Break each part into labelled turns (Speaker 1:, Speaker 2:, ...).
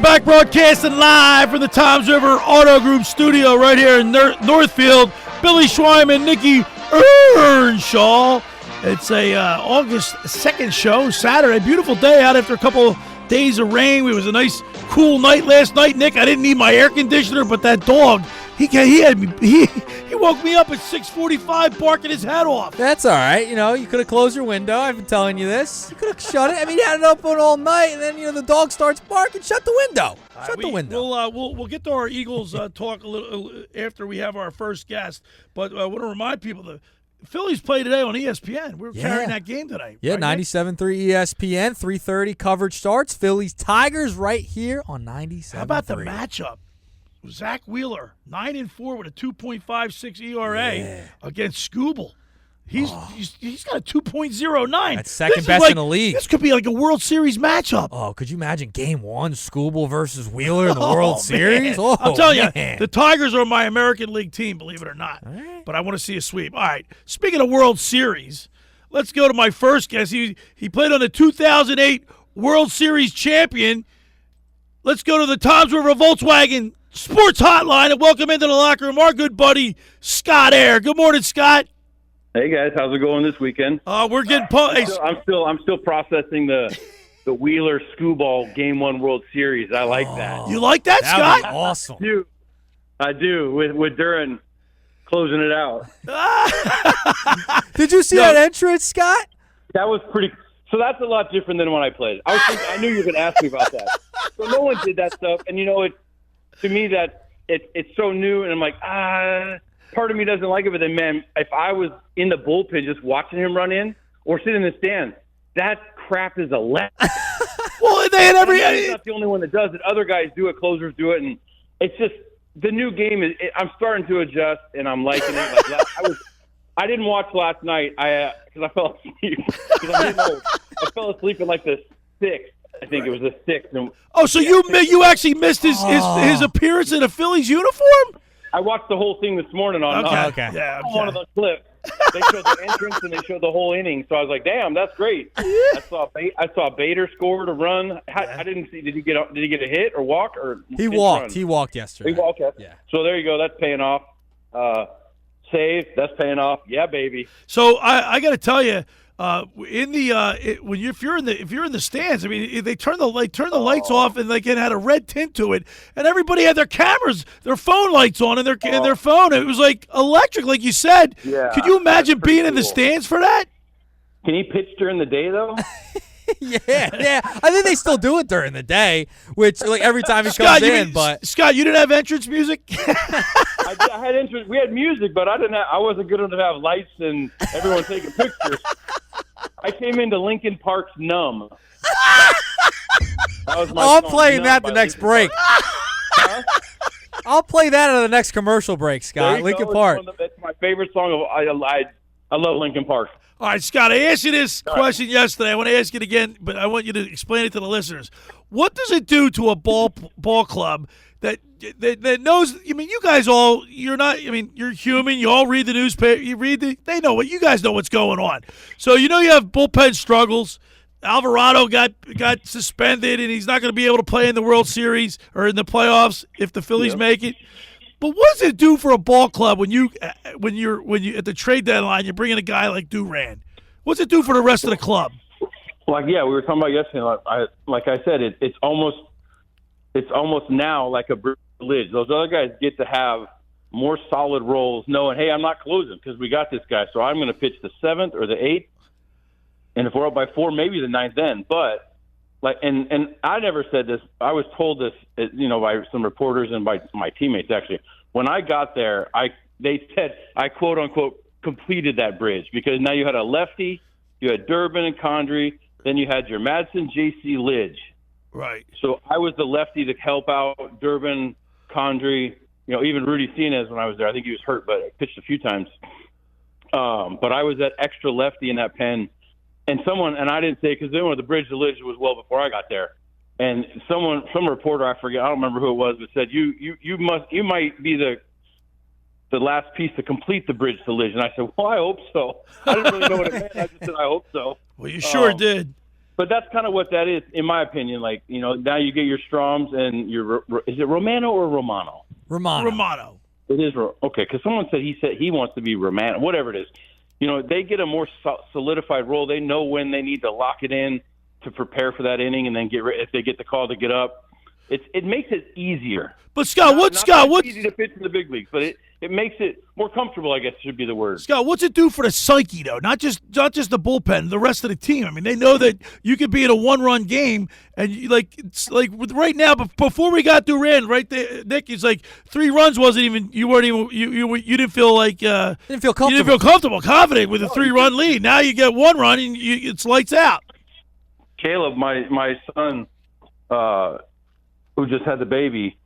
Speaker 1: back broadcasting live from the Toms River Auto Group studio right here in Northfield. Billy Schweim and Nikki Earnshaw. It's a August 2nd show, Saturday. Beautiful day out after a couple days of rain. It was a nice, cool night last night. Nick, I didn't need my air conditioner, but that dog, he woke me up at 6:45 barking his head off.
Speaker 2: That's all right. You know, you could have closed your window. I've been telling you this. You could have shut it. I mean, you had it open all night, and then, the dog starts barking. Shut the window. Shut the window.
Speaker 1: We'll get to our Eagles talk a little after we have our first guest. But I want to remind people the Phillies play today on ESPN. We're carrying that game tonight.
Speaker 2: Yeah,
Speaker 1: right,
Speaker 2: 97.3 ESPN, 3:30 coverage starts. Phillies Tigers right here on 97.3.
Speaker 1: How about the matchup? Zach Wheeler, 9-4 with a 2.56 ERA against Scooble. He's got a 2.09.
Speaker 2: That's second best in the league.
Speaker 1: This could be like a World Series matchup.
Speaker 2: Oh, could you imagine Game 1, Scooble versus Wheeler in the World Series?
Speaker 1: Oh, I'm telling you, the Tigers are my American League team, believe it or not.
Speaker 2: Right.
Speaker 1: But I want to see a sweep. All right, speaking of World Series, let's go to my first guest. He played on the 2008 World Series champion. Let's go to the Toms River Volkswagen Sports Hotline and welcome into the locker room our good buddy Scott Eyre. Good morning, Scott.
Speaker 3: Hey guys, how's it going this weekend?
Speaker 1: We're getting
Speaker 3: I'm still processing the Wheeler Screwball Game 1 World Series. I like that.
Speaker 1: You like that, Scott?
Speaker 2: Awesome.
Speaker 3: I do with Duran closing it out.
Speaker 2: Did you see that entrance, Scott?
Speaker 3: That was pretty. So that's a lot different than when I played. I knew you were going to ask me about that. So no one did that stuff, and to me that it's so new, and I'm like, part of me doesn't like it, but then, man, if I was in the bullpen just watching him run in or sitting in the stands, that crap is electric.
Speaker 1: Well, they had
Speaker 3: He's not the only one that does it. Other guys do it, closers do it, and it's just the new game. I'm starting to adjust, and I'm liking it. I didn't watch last night because I fell asleep. I fell asleep at like the 6th. I think it was the 6th.
Speaker 1: So you actually missed his appearance in a Phillies uniform?
Speaker 3: I watched the whole thing this morning on one of the clips. They showed the entrance and they showed the whole inning. So I was like, "Damn, that's great." I saw Bader score to run. I didn't see. Did he get a hit or walk or?
Speaker 2: He walked. Run? He walked yesterday.
Speaker 3: He walked.
Speaker 2: Yeah.
Speaker 3: So there you go. That's paying off. Save. That's paying off. Yeah, baby.
Speaker 1: So I got to tell you. If you're in the stands, I mean, they turn the lights off and it had a red tint to it, and everybody had their cameras, their phone lights on, and their phone. It was like electric, like you said.
Speaker 3: Yeah.
Speaker 1: Could you imagine being in the stands for that?
Speaker 3: Can he pitch during the day though?
Speaker 2: Yeah. I think they still do it during the day, which like every time he comes in. But
Speaker 1: Scott, you didn't have entrance music.
Speaker 3: I had entrance. We had music, but I wasn't good enough to have lights and everyone taking pictures. I came into Lincoln Park's Numb.
Speaker 2: I'm playing that the next break. I'll play that at the next commercial break, Scott. Lincoln Park.
Speaker 3: It's my favorite song. I love Lincoln Park.
Speaker 1: All right, Scott, I asked you this question yesterday. I want to ask it again, but I want you to explain it to the listeners. What does it do to a ball club that knows? I mean, you guys all, you're human. You all read the newspaper. They know you guys know what's going on. So you have bullpen struggles. Alvarado got suspended, and he's not going to be able to play in the World Series or in the playoffs if the Phillies make it. But what does it do for a ball club when you're at the trade deadline, you're bringing a guy like Duran? What's it do for the rest of the club?
Speaker 3: Like, we were talking about yesterday. Like I said, it's almost now like a bridge. Those other guys get to have more solid roles, knowing, hey, I'm not closing because we got this guy, so I'm going to pitch the 7th or the 8th, and if we're up by 4, maybe the 9th then. But and I never said this. I was told this, by some reporters and by my teammates actually. When I got there, they said I quote unquote completed that bridge because now you had a lefty, you had Durbin and Condrey, then you had your Madsen, J.C. Lidge.
Speaker 1: Right.
Speaker 3: So I was the lefty to help out Durbin, Condrey, even Rudy Cienez when I was there. I think he was hurt, but I pitched a few times. But I was that extra lefty in that pen. And I didn't say because the bridge to Lidge was well before I got there. And some reporter, I forget, I don't remember who it was, but said you might be the last piece to complete the bridge to Lidge. And I said, well, I hope so. I didn't really know what it meant. I just said I hope so.
Speaker 1: Well, you sure did.
Speaker 3: But that's kind of what that is, in my opinion. Like, now you get your Stroms and your – is it Romano or Romano?
Speaker 1: Romano.
Speaker 3: It is – okay, because someone said he wants to be Romano, whatever it is. They get a more solidified role. They know when they need to lock it in to prepare for that inning and then if they get the call to get up. It makes it easier.
Speaker 1: But, Scott, what's
Speaker 3: easy to pitch in the big leagues, but it makes it more comfortable, I guess should be the word.
Speaker 1: Scott, what's it do for the psyche, though? Not just the bullpen, the rest of the team. I mean, they know that you could be in a one-run game, and it's like right now. Before we got Duran, right there, Nick, it's like 3 runs wasn't even. You weren't even. You didn't feel like.
Speaker 2: Didn't feel comfortable.
Speaker 1: You didn't feel comfortable, confident with a 3-run lead. Now you get 1 run and it's lights out.
Speaker 3: Caleb, my son, who just had the baby.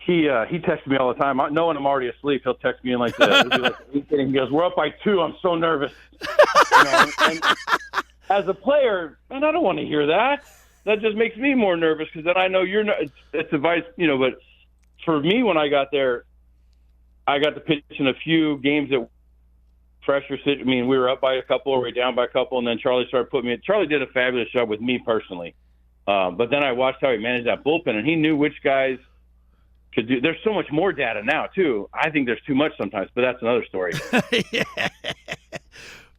Speaker 3: He texts me all the time. Knowing I'm already asleep, he'll text me in like that. He goes, "We're up by 2. I'm so nervous." And as a player, man, I don't want to hear that. That just makes me more nervous because then I know you're not. It's advice, But for me, when I got there, I got to pitch in a few games that pressure. I mean, we were up by a couple, or we were down by a couple, and then Charlie started putting me. Charlie did a fabulous job with me personally, but then I watched how he managed that bullpen, and he knew which guys could do. There's so much more data now too. I think there's too much sometimes, but that's another story.
Speaker 1: Yeah.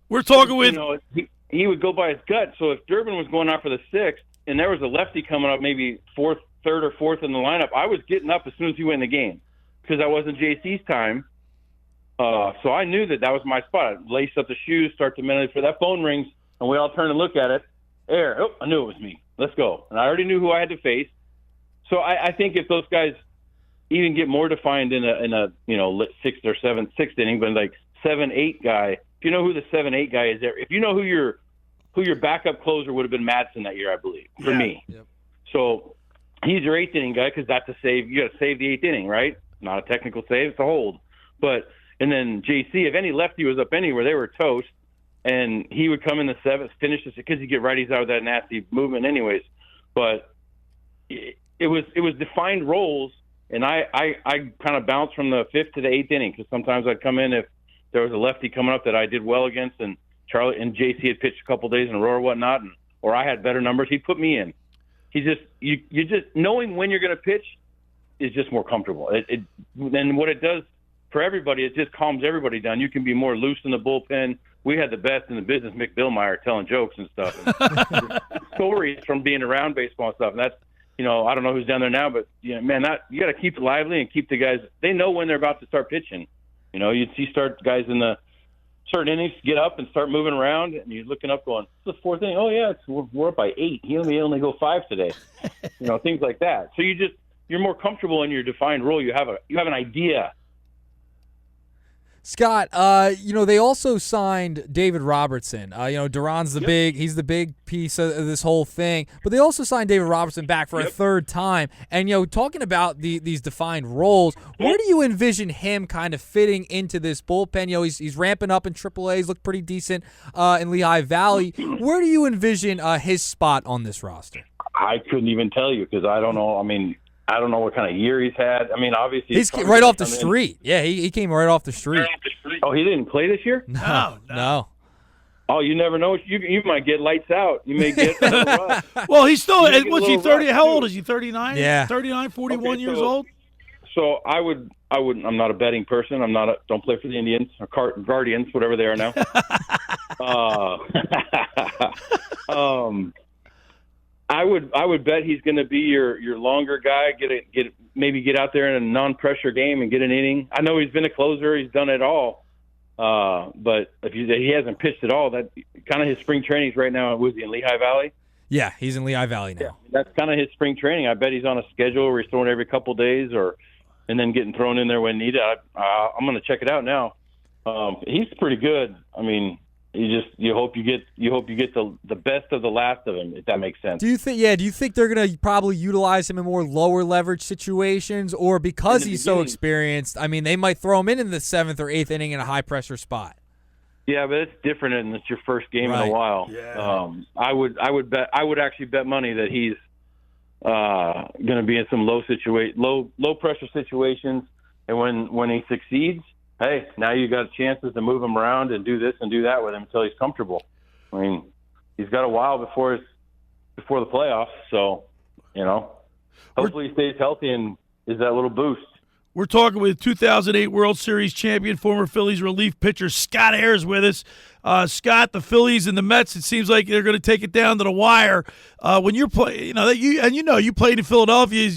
Speaker 1: We're talking with
Speaker 3: he would go by his gut. So if Durbin was going out for the 6th and there was a lefty coming up maybe 3rd or 4th in the lineup, I was getting up as soon as he went in the game because I wasn't JC's time. So I knew that was my spot. I'd lace up the shoes, start to mentally for that phone rings, and we all turn and look at it. Eyre, I knew it was me. Let's go. And I already knew who I had to face. So I think if those guys even get more defined in a 6th or 6th inning, but like 7-8 guy. If you know who the 7-8 guy is there, if you know who your backup closer would have been Madsen that year, I believe, for me.
Speaker 2: Yep.
Speaker 3: So he's your 8th inning guy because that's a save. You got to save the 8th inning, right? Not a technical save, it's a hold. And then JC, if any lefty was up anywhere, they were toast, and he would come in the 7th, finish this because he'd get righties out with that nasty movement, anyways. But it was defined roles. And I kind of bounced from the 5th to the 8th inning because sometimes I'd come in if there was a lefty coming up that I did well against, and Charlie and JC had pitched a couple days in a row or whatnot, or I had better numbers. He'd put me in. You just knowing when you're going to pitch is just more comfortable. And what it does for everybody, it just calms everybody down. You can be more loose in the bullpen. We had the best in the business, Mick Billmeyer, telling jokes and stuff, and stories from being around baseball and stuff, and that's. I don't know who's down there now, but man, you got to keep it lively and keep the guys. They know when they're about to start pitching. You'd see guys in the certain innings get up and start moving around, and you're looking up, going, "It's the 4th inning. Oh yeah, we're up by 8. He only go 5 today." Things like that. So you're more comfortable in your defined role. You have an idea.
Speaker 2: Scott, they also signed David Robertson. Duran's he's the big piece of this whole thing. But they also signed David Robertson back for a 3rd time. And, talking about these defined roles, where do you envision him kind of fitting into this bullpen? He's ramping up in AAA. He's looked pretty decent in Lehigh Valley. Where do you envision his spot on this roster?
Speaker 3: I couldn't even tell you because I don't know. I mean, I don't know what kind of year he's had. I mean, obviously
Speaker 2: he's right off the street. Yeah, he came right off the street.
Speaker 3: Oh, he didn't play this year?
Speaker 2: No.
Speaker 3: Oh, you never know. You might get lights out. You may get
Speaker 1: Well, he's still. What's he 30? How old is he? 39?
Speaker 2: Yeah,
Speaker 1: 39, 41 years old.
Speaker 3: So I would. I'm not a betting person. Don't play for the Indians or Guardians, whatever they are now. I would bet he's going to be your longer guy. Get out there in a non-pressure game and get an inning. I know he's been a closer. He's done it all. But if he hasn't pitched at all, that kind of his spring trainings right now. Was he in Lehigh Valley?
Speaker 2: Yeah, he's in Lehigh Valley now.
Speaker 3: Yeah, that's kind of his spring training. I bet he's on a schedule where he's throwing every couple days, and then getting thrown in there when needed. I'm going to check it out now. He's pretty good. I mean. You hope you get the best of the last of him, if that makes sense.
Speaker 2: Do you think they're going to probably utilize him in more lower leverage situations, or because he's so experienced, I mean, they might throw him in the 7th or 8th inning in a high pressure spot?
Speaker 3: Yeah, but it's different, and it's your first game in a while.
Speaker 1: Yeah.
Speaker 3: I would actually bet money that he's going to be in some low pressure situations, and when he succeeds. Hey, now you got chances to move him around and do this and do that with him until he's comfortable. I mean, he's got a while before before the playoffs. So, hopefully he stays healthy and is that little boost.
Speaker 1: We're talking with 2008 World Series champion, former Phillies relief pitcher Scott Eyre is with us. Scott, the Phillies and the Mets, it seems like they're going to take it down to the wire. When you're playing, you played in Philadelphia,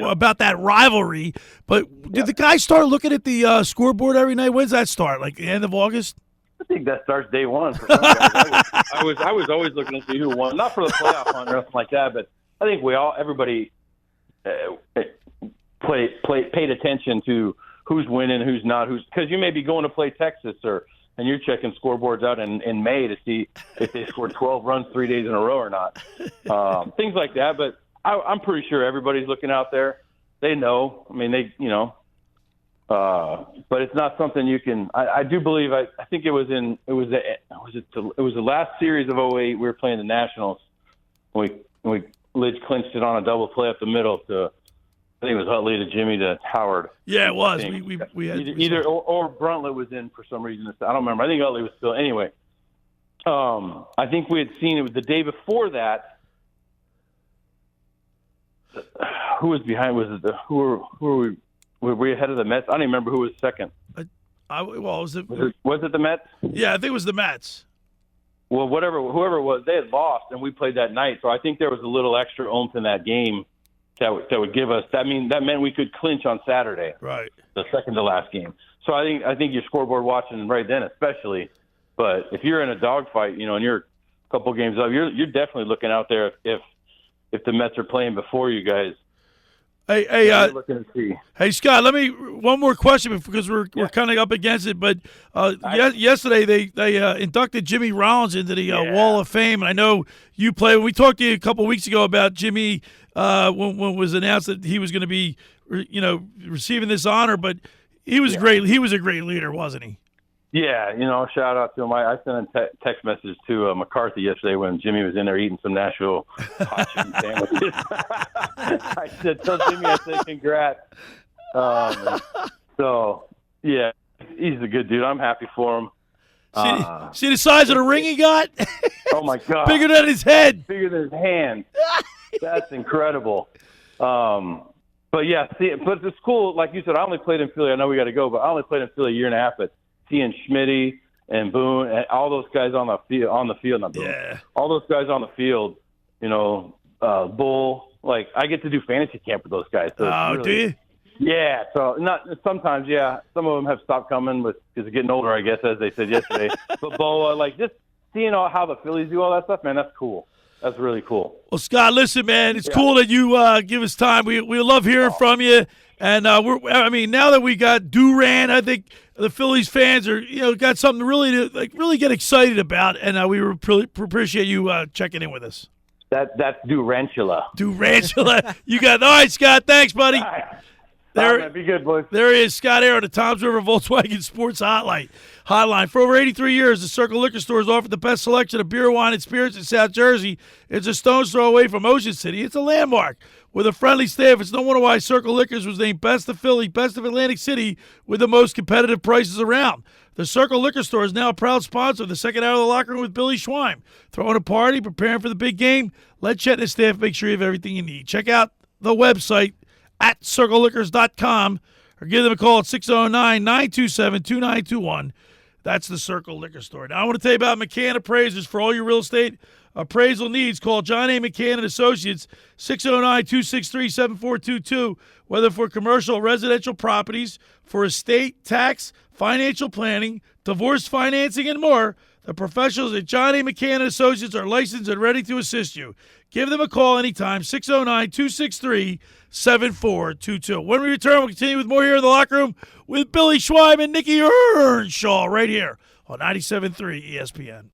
Speaker 1: about that rivalry. But did the guys start looking at the scoreboard every night? When's that start? Like the end of August?
Speaker 3: I think that starts day one for some guys. I was always looking to see who won, not for the playoff hunt or nothing like that, but I think everybody paid attention to who's winning, who's not, because you may be going to play Texas and you're checking scoreboards out in May to see if they scored 12 runs 3 days in a row or not. Things like that. But I'm pretty sure everybody's looking out there. They know. I mean, but it's not something you can. I do believe. I think it was the last series of '08. We were playing the Nationals. Lidge clinched it on a double play up the middle to. I think it was Utley to Jimmy to Howard.
Speaker 1: Yeah, it was. We had
Speaker 3: either or Bruntlett was in for some reason. I don't remember. I think Utley was still. Anyway, I think we had seen it was the day before that. Who was behind? Was it who were we? Were we ahead of the Mets? I don't even remember who was second.
Speaker 1: Was it
Speaker 3: the Mets?
Speaker 1: Yeah, I think it was the Mets.
Speaker 3: Well, whoever it was, they had lost, and we played that night. So I think there was a little extra oomph in that game that would give us. That meant we could clinch on Saturday,
Speaker 1: right? The
Speaker 3: second to last game. So I think you're scoreboard watching right then, especially. But if you're in a dogfight, and you're a couple games up, you're definitely looking out there if the Mets are playing before you guys.
Speaker 1: Hey, Scott. One more question because we're kind of up against it. But yesterday they inducted Jimmy Rollins into the Wall of Fame, and I know you played. We talked to you a couple weeks ago about Jimmy when it was announced that he was going to be, receiving this honor. But he was great. He was a great leader, wasn't he?
Speaker 3: Yeah, shout out to him. I sent a text message to McCarthy yesterday when Jimmy was in there eating some Nashville hot chicken sandwiches. I said, tell Jimmy, congrats. So, yeah, he's a good dude. I'm happy for him.
Speaker 1: See the size of the ring he got?
Speaker 3: Oh, my God.
Speaker 1: Bigger than his head.
Speaker 3: Bigger than his hand. That's incredible. But, yeah, but it's cool. Like you said, I only played in Philly. I know we got to go, but I only played in Philly a year and a half. But seeing Schmitty and Boone and all those guys on the field, not Boone, all those guys on the field, Bull, like I get to do fantasy camp with those guys. So
Speaker 1: do you?
Speaker 3: Yeah. So sometimes, some of them have stopped coming because they're getting older, I guess, as they said yesterday. But Boa, like just seeing how the Phillies do all that stuff, man, that's cool. That's really cool.
Speaker 1: Well, Scott, listen, man, it's cool that you give us time. We love hearing from you. And now that we got Duran, I think the Phillies fans are, got something to really get excited about. And we appreciate you checking in with us.
Speaker 3: That's Durantula.
Speaker 1: Durantula. You got all right, Scott. Thanks, buddy.
Speaker 3: All right. There, be good, boys.
Speaker 1: There he is, Scott Eyre, the Tom's River Volkswagen Sports Hotline. For over 83 years, the Circle Liquor Store has offered the best selection of beer, wine, and spirits in South Jersey. It's a stone's throw away from Ocean City. It's a landmark with a friendly staff. It's no wonder why Circle Liquors was named Best of Philly, Best of Atlantic City, with the most competitive prices around. The Circle Liquor Store is now a proud sponsor of the second hour of the locker room with Billy Schweim. Throwing a party, preparing for the big game. Let Chet and his staff make sure you have everything you need. Check out the website at circleliquors.com or give them a call at 609-927-2921. That's the Circle Liquor Store. Now, I want to tell you about McCann Appraisers for all your real estate appraisal needs. Call John A. McCann and Associates, 609-263-7422, whether for commercial or residential properties, for estate, tax, financial planning, divorce financing, and more. The professionals at John A. McCann and Associates are licensed and ready to assist you. Give them a call anytime, 609-263-7422. When we return, we'll continue with more here in the locker room with Billy Schweim and Nicky Earnshaw right here on 97.3 ESPN.